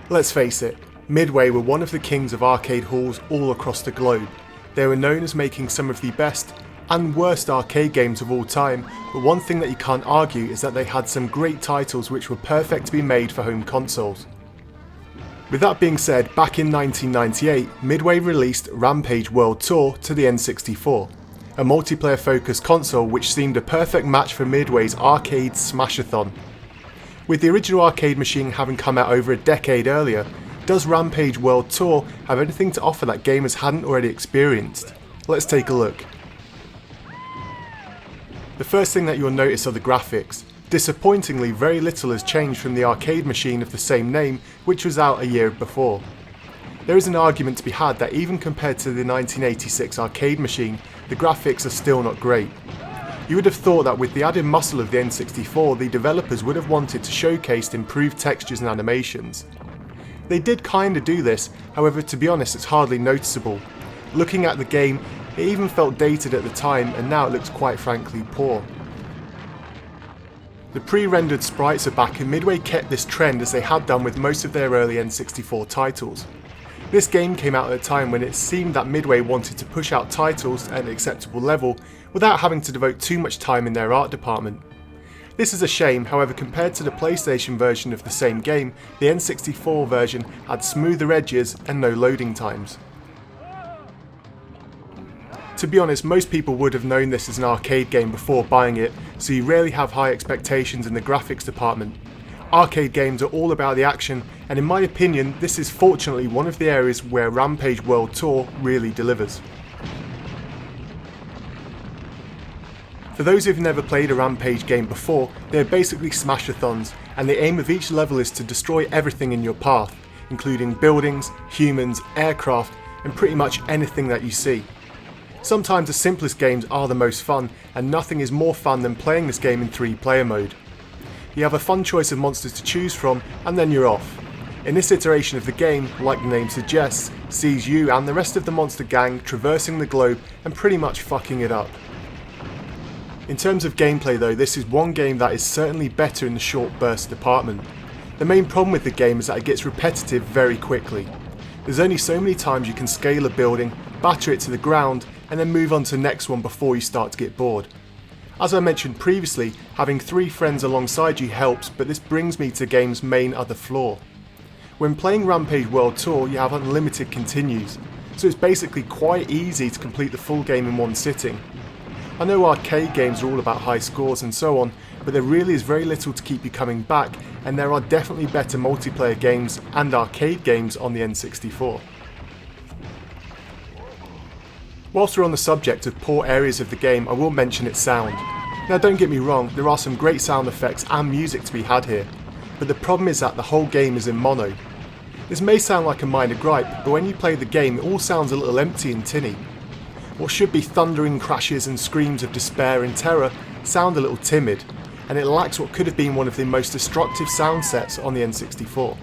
Let's face it, Midway were one of the kings of arcade halls all across the globe. They were known as making some of the best and worst arcade games of all time, but one thing that you can't argue is that they had some great titles which were perfect to be made for home consoles. With that being said, back in 1998, Midway released Rampage World Tour to the N64, a multiplayer focused console which seemed a perfect match for Midway's arcade smash-a-thon. With the original arcade machine having come out over a decade earlier, does Rampage World Tour have anything to offer that gamers hadn't already experienced? Let's take a look. The first thing that you'll notice are the graphics. Disappointingly, very little has changed from the arcade machine of the same name, which was out a year before. There is an argument to be had that even compared to the 1986 arcade machine, the graphics are still not great. You would have thought that with the added muscle of the N64, the developers would have wanted to showcase improved textures and animations. They did kinda do this, however to be honest it's hardly noticeable. Looking at the game, it even felt dated at the time and now it looks quite frankly poor. The pre-rendered sprites are back and Midway kept this trend as they had done with most of their early N64 titles. This game came out at a time when it seemed that Midway wanted to push out titles at an acceptable level without having to devote too much time in their art department. This is a shame, however compared to the PlayStation version of the same game, the N64 version had smoother edges and no loading times. To be honest, most people would have known this as an arcade game before buying it, so you rarely have high expectations in the graphics department. Arcade games are all about the action, and in my opinion, this is fortunately one of the areas where Rampage World Tour really delivers. For those who've never played a Rampage game before, they are basically smash-a-thons, and the aim of each level is to destroy everything in your path, including buildings, humans, aircraft, and pretty much anything that you see. Sometimes the simplest games are the most fun, and nothing is more fun than playing this game in 3-player mode. You have a fun choice of monsters to choose from, and then you're off. In this iteration of the game, like the name suggests, sees you and the rest of the monster gang traversing the globe and pretty much fucking it up. In terms of gameplay though, this is one game that is certainly better in the short burst department. The main problem with the game is that it gets repetitive very quickly. There's only so many times you can scale a building, batter it to the ground, and then move on to the next one before you start to get bored. As I mentioned previously, having 3 friends alongside you helps, but this brings me to the game's main other flaw. When playing Rampage World Tour, you have unlimited continues, so it's basically quite easy to complete the full game in one sitting. I know arcade games are all about high scores and so on, but there really is very little to keep you coming back, and there are definitely better multiplayer games and arcade games on the N64. Whilst we're on the subject of poor areas of the game, I will mention its sound. Now don't get me wrong, there are some great sound effects and music to be had here, but the problem is that the whole game is in mono. This may sound like a minor gripe, but when you play the game it all sounds a little empty and tinny. What should be thundering crashes and screams of despair and terror sound a little timid, and it lacks what could have been one of the most destructive sound sets on the N64.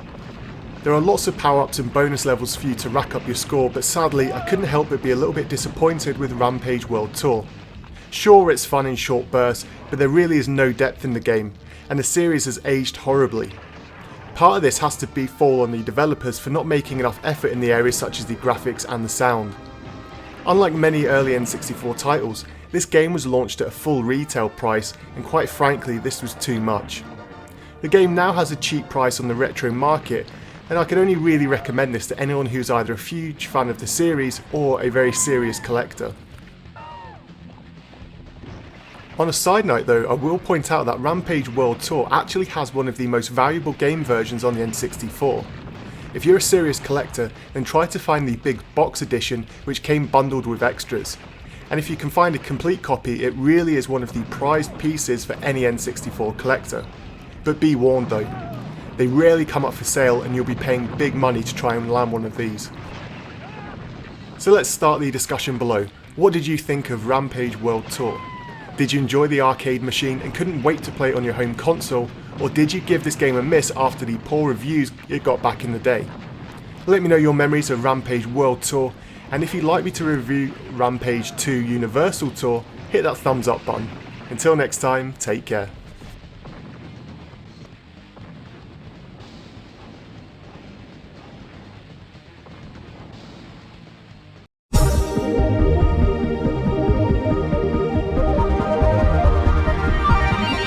There are lots of power-ups and bonus levels for you to rack up your score, but sadly I couldn't help but be a little bit disappointed with Rampage World Tour. Sure, it's fun in short bursts, but there really is no depth in the game, and the series has aged horribly. Part of this has to fall on the developers for not making enough effort in the areas such as the graphics and the sound. Unlike many early N64 titles, this game was launched at a full retail price, and quite frankly this was too much. The game now has a cheap price on the retro market, and I can only really recommend this to anyone who's either a huge fan of the series or a very serious collector. On a side note though, I will point out that Rampage World Tour actually has one of the most valuable game versions on the N64. If you're a serious collector, then try to find the big box edition which came bundled with extras. And if you can find a complete copy, it really is one of the prized pieces for any N64 collector. But be warned though, they rarely come up for sale and you'll be paying big money to try and land one of these. So let's start the discussion below. What did you think of Rampage World Tour? Did you enjoy the arcade machine and couldn't wait to play it on your home console, or did you give this game a miss after the poor reviews it got back in the day? Let me know your memories of Rampage World Tour, and if you'd like me to review Rampage 2 Universal Tour, hit that thumbs up button. Until next time, take care.